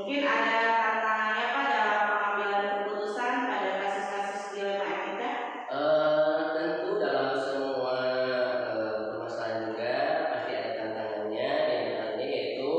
Mungkin ada tantangannya Pak dalam pengambilan keputusan pada kasus-kasus dilema etika? Tentu dalam semua permasalahan juga pasti ada tantangannya. Di antaranya yaitu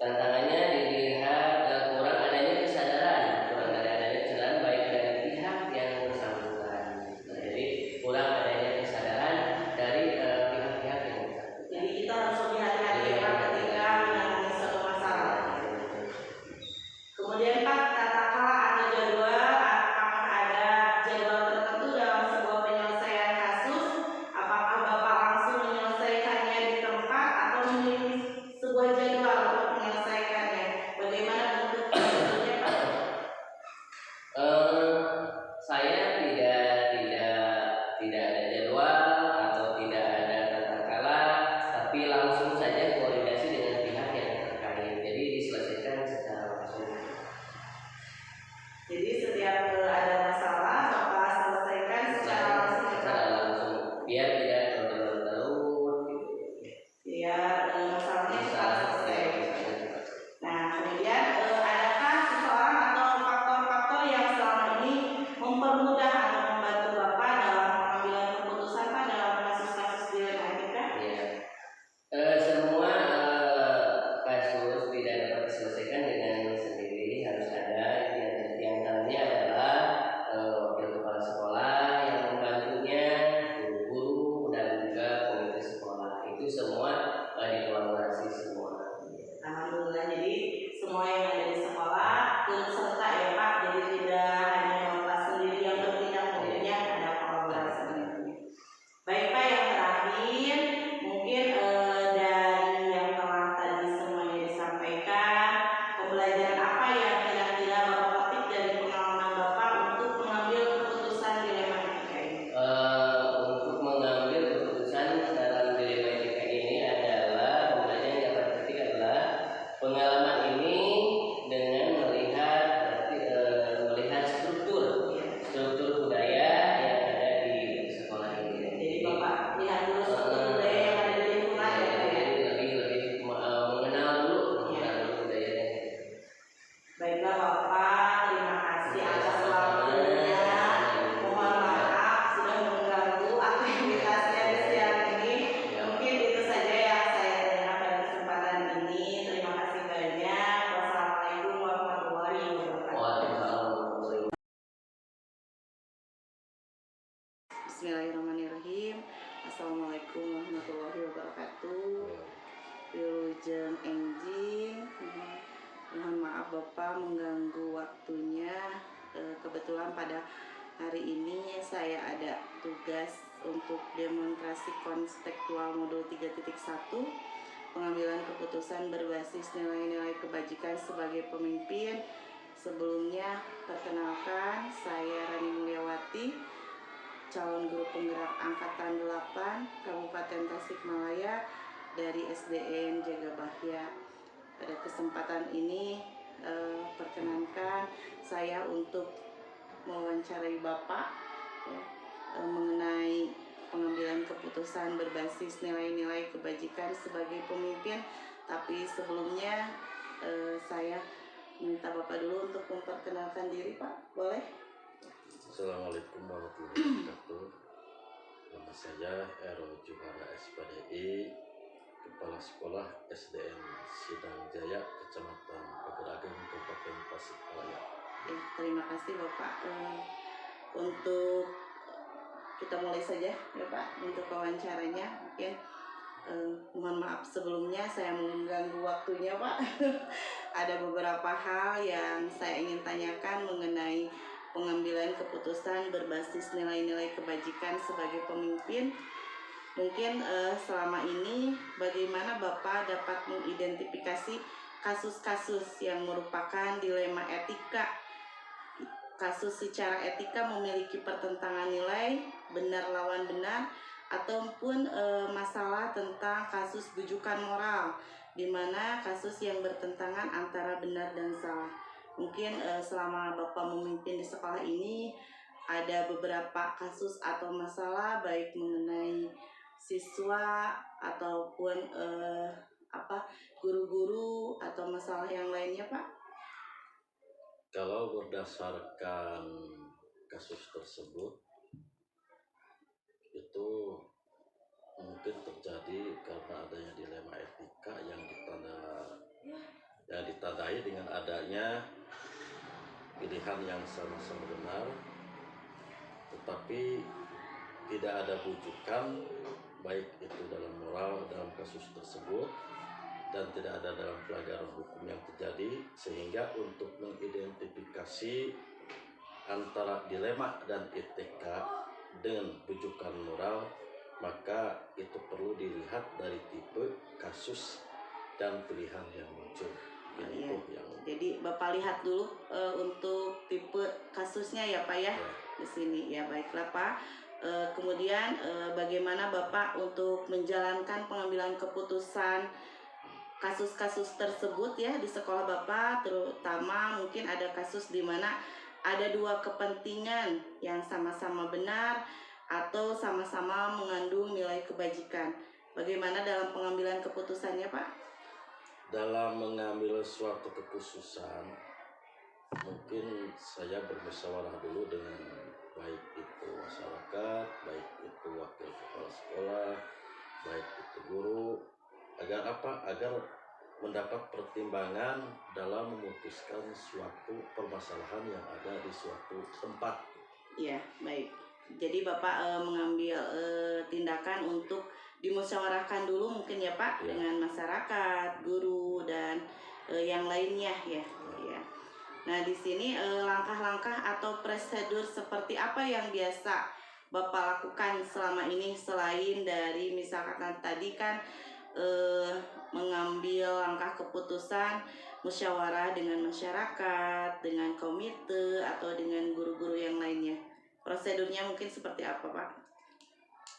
tantangannya dilihat kurang adanya kesadaran baik dari pihak yang bersangkutan. Jadi kurang adanya kesadaran dari pihak-pihak yang bersangkutan. Jadi kita harus lebih hati-hati ya Pak ketika menangani suatu masalah. Kemudian Pak, tata kelola atau jadwal, apakah ada jadwal tertentu dalam sebuah penyelesaian kasus? Apakah Bapak langsung menyelesaikannya di tempat atau memiliki sebuah jadwal untuk menyelesaikannya? Bagaimana bentuk jadwalnya Pak? Saya tidak ada jadwal atau tidak ada tata kelola, tapi langsung saja koordinasi dengan pihak yang terkait. Jadi diselesaikan secara langsung. Jadi setiap ada masalah Bapak selesaikan secara langsung biar tidak berlarut-larut gitu. Biar masalahnya cepat selesai. Nah, kemudian adakah seseorang atau faktor-faktor yang selama ini mempermudah atau membantu Bapak dalam pengambilan keputusan Pak dalam kasus-kasus dilema etika? Ya. Semua kasus tidak dapat diselesaikan dengan sendiri, harus ada di antaranya adalah wakil kepala sekolah yang membantunya, guru-guru dan juga komite sekolah. Itu semua dikolaborasi semua. Alhamdulillah, jadi semua yang ada di sekolah turut serta ya Pak, jadi tidak hanya Bapak sendiri yang bertindak, tentunya ada kolaborasi. Baik Pak, yang terakhir mungkin dari yang telah tadi semuanya disampaikan, pembelajaran apa yang kira-kira Bapak petik dari pengalaman Bapak untuk mengambil keputusan dilema etika ini? Untuk mengambil keputusan dalam dilema etika ini adalah pembelajaran yang dapat petik adalah pengalaman ini dengan melihat struktur budaya yang ada di sekolah ini. Jadi Bapak lihat dulu struktur budaya yang ada di lingkungan ya Pak ya? Lebih mengenal dulu budayanya. Baiklah Bapak, terima kasih atas waktunya. Mohon maaf sudah mengganggu aktivitasnya di siang ini. Mungkin itu saja yang saya tanyakan pada kesempatan ini. Terima kasih banyak. Wassalamualaikum warahmatullahi wabarakatuh. Bismillahirrahmanirrahim. Assalamualaikum warahmatullahi wabarakatuh. Wilujeng enjing. Mohon maaf Bapak mengganggu waktunya. Kebetulan pada hari ini saya ada tugas untuk demonstrasi konstekstual modul 3.1 pengambilan keputusan berbasis nilai-nilai kebajikan sebagai pemimpin. Sebelumnya perkenalkan, saya Rani Mulyawati, calon guru penggerak angkatan 8 Kabupaten Tasikmalaya dari SDN Jagabahya. Pada kesempatan ini perkenankan saya untuk mewawancarai Bapak ya, mengenai pengambilan keputusan berbasis nilai-nilai kebajikan sebagai pemimpin. Tapi sebelumnya saya minta Bapak dulu untuk memperkenalkan diri Pak, boleh? Assalamualaikum warahmatullahi wabarakatuh. Nama saya Ero Juhara SPDI, Kepala Sekolah SDN Sidang Jaya, Kecamatan Pageragan, Kabupaten Tasikmalaya. Ya, terima kasih Bapak. Untuk kita mulai saja ya Pak untuk wawancaranya. Mungkin mohon maaf sebelumnya saya mengganggu waktunya Pak. Ada beberapa hal yang saya ingin tanyakan mengenai pengambilan keputusan berbasis nilai-nilai kebajikan sebagai pemimpin. Mungkin selama ini bagaimana Bapak dapat mengidentifikasi kasus-kasus yang merupakan dilema etika, kasus secara etika memiliki pertentangan nilai, benar lawan benar, ataupun masalah tentang kasus bujukan moral, di mana kasus yang bertentangan antara benar dan salah. Mungkin selama Bapak memimpin di sekolah ini ada beberapa kasus atau masalah baik mengenai siswa ataupun guru-guru atau masalah yang lainnya Pak. Kalau berdasarkan kasus tersebut itu mungkin terjadi karena adanya dilema etika yang ditandai dengan adanya pilihan yang sama-sama benar, tetapi tidak ada rujukan baik itu dalam moral dalam kasus tersebut dan tidak ada dalam pelanggaran hukum yang terjadi, sehingga untuk mengidentifikasi antara dilema dan etika dengan rujukan moral, maka itu perlu dilihat dari tipe kasus dan pilihan yang muncul. Iya. Jadi Bapak lihat dulu untuk tipe kasusnya ya Pak ya, di sini ya. Baiklah Pak. Kemudian bagaimana Bapak untuk menjalankan pengambilan keputusan kasus-kasus tersebut ya di sekolah Bapak, terutama mungkin ada kasus di mana ada dua kepentingan yang sama-sama benar atau sama-sama mengandung nilai kebajikan. Bagaimana dalam pengambilan keputusannya Pak? Dalam mengambil suatu keputusan, mungkin saya bermusyawarah dulu dengan baik itu masyarakat, baik itu wakil kepala sekolah, baik itu guru, agar apa? Agar mendapat pertimbangan dalam memutuskan suatu permasalahan yang ada di suatu tempat. Iya, baik. Jadi Bapak mengambil tindakan untuk dimusyawarahkan dulu mungkin ya Pak, Ya. dengan masyarakat, guru dan yang lainnya ya. Ya. Nah di sini langkah-langkah atau prosedur seperti apa yang biasa Bapak lakukan selama ini selain dari misalkan tadi kan mengambil langkah keputusan musyawarah dengan masyarakat, dengan komite atau dengan guru-guru yang lainnya. Prosedurnya mungkin seperti apa Pak?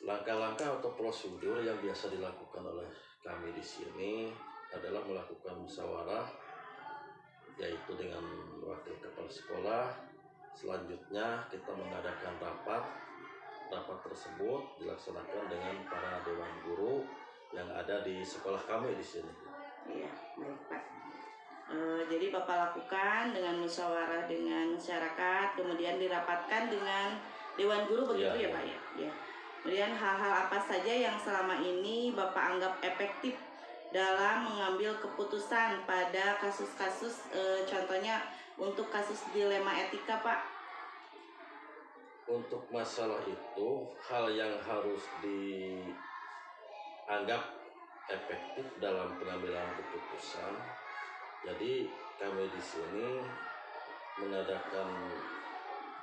Langkah-langkah atau prosedur yang biasa dilakukan oleh kami di sini adalah melakukan musyawarah, yaitu dengan wakil kepala sekolah. Selanjutnya kita mengadakan rapat tersebut dilaksanakan dengan para dewan guru yang ada di sekolah kami di sini. Iya, baik Pak. Jadi Bapak lakukan dengan musyawarah dengan masyarakat, kemudian dirapatkan dengan dewan guru begitu ya Pak ya? Ya. Kemudian hal-hal apa saja yang selama ini Bapak anggap efektif dalam mengambil keputusan pada kasus-kasus, contohnya untuk kasus dilema etika Pak? Untuk masalah itu, hal yang harus dianggap efektif dalam pengambilan keputusan. Jadi kami di sini mengadakan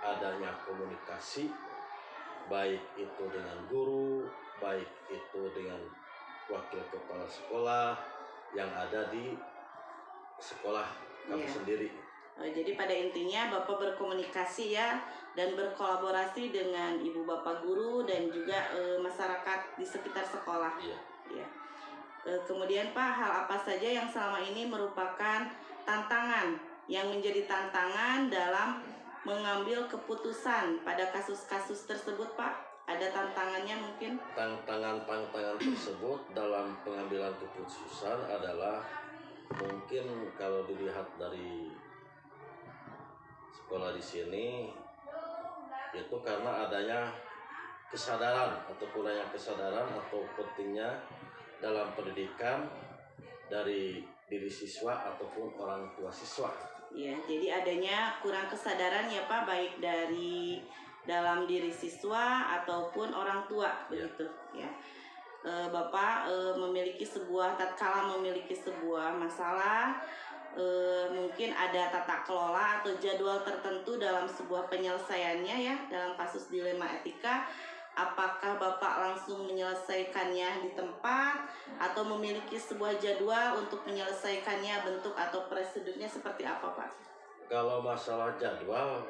adanya komunikasi, baik itu dengan guru, baik itu dengan wakil kepala sekolah yang ada di sekolah kami sendiri. Jadi pada intinya Bapak berkomunikasi ya dan berkolaborasi dengan ibu bapak guru dan juga masyarakat di sekitar sekolah. Iya. Ya. Kemudian Pak, hal apa saja yang selama ini merupakan tantangan yang menjadi tantangan dalam mengambil keputusan pada kasus-kasus tersebut Pak? Ada tantangannya mungkin? Tantangan tersebut dalam pengambilan keputusan adalah mungkin kalau dilihat dari sekolah di sini itu karena adanya kesadaran atau kurangnya kesadaran atau pentingnya dalam pendidikan dari diri siswa ataupun orang tua siswa. Ya, jadi adanya kurang kesadaran ya Pak, baik dari dalam diri siswa ataupun orang tua begitu ya. Bapak tatkala memiliki sebuah masalah, mungkin ada tata kelola atau jadwal tertentu dalam sebuah penyelesaiannya ya dalam kasus dilema etika. Apakah Bapak langsung menyelesaikannya di tempat atau memiliki sebuah jadwal untuk menyelesaikannya, bentuk atau prosedurnya seperti apa Pak? Kalau masalah jadwal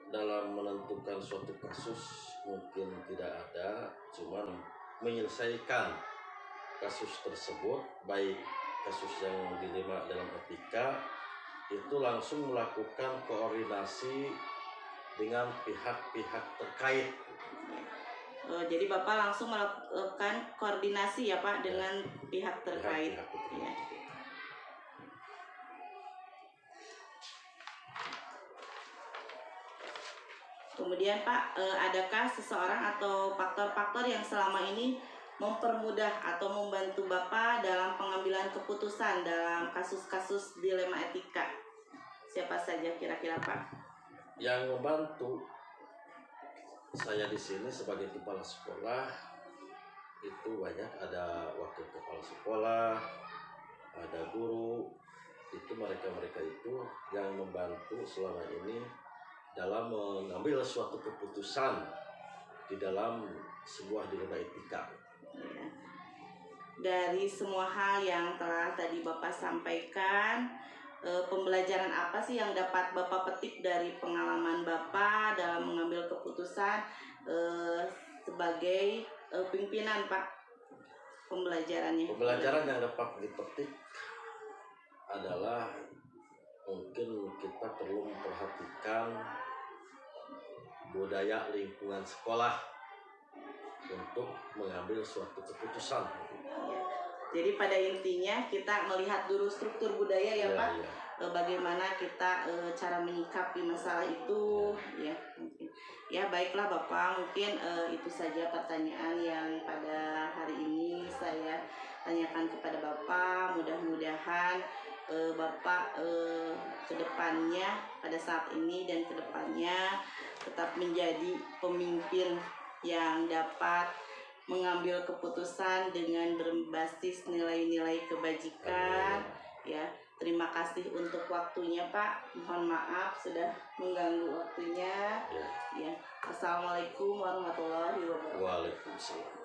dalam menentukan suatu kasus mungkin tidak ada, cuman menyelesaikan kasus tersebut, baik kasus yang dilema dalam etika, itu langsung melakukan koordinasi dengan pihak-pihak terkait. Jadi Bapak langsung melakukan koordinasi ya Pak dengan pihak terkait. Ya. Kemudian Pak, adakah seseorang atau faktor-faktor yang selama ini mempermudah atau membantu Bapak dalam pengambilan keputusan dalam kasus-kasus dilema etika? Siapa saja kira-kira Pak? Yang membantu saya di sini sebagai kepala sekolah itu banyak, ada wakil kepala sekolah, ada guru, itu mereka itu yang membantu selama ini dalam mengambil suatu keputusan di dalam sebuah dilema etika. Ya. Dari semua hal yang telah tadi Bapak sampaikan, pembelajaran apa sih yang dapat Bapak petik dari pengalaman Bapak dalam mengambil keputusan sebagai pimpinan Pak? Pembelajarannya. Pembelajaran yang dapat dipetik adalah mungkin kita perlu memperhatikan budaya lingkungan sekolah untuk mengambil suatu keputusan. Ya. Jadi pada intinya kita melihat dulu struktur budaya ya Pak. Ya. Bagaimana kita cara menyikapi masalah itu ya mungkin. Ya baiklah Bapak, mungkin itu saja pertanyaan yang pada hari ini saya tanyakan kepada Bapak. Mudah-mudahan Bapak kedepannya pada saat ini dan kedepannya tetap menjadi pemimpin yang dapat mengambil keputusan dengan berbasis nilai-nilai kebajikan. Ya, terima kasih untuk waktunya Pak. Mohon maaf sudah mengganggu waktunya. Ya. Assalamualaikum warahmatullahi wabarakatuh. Waalaikumsalam.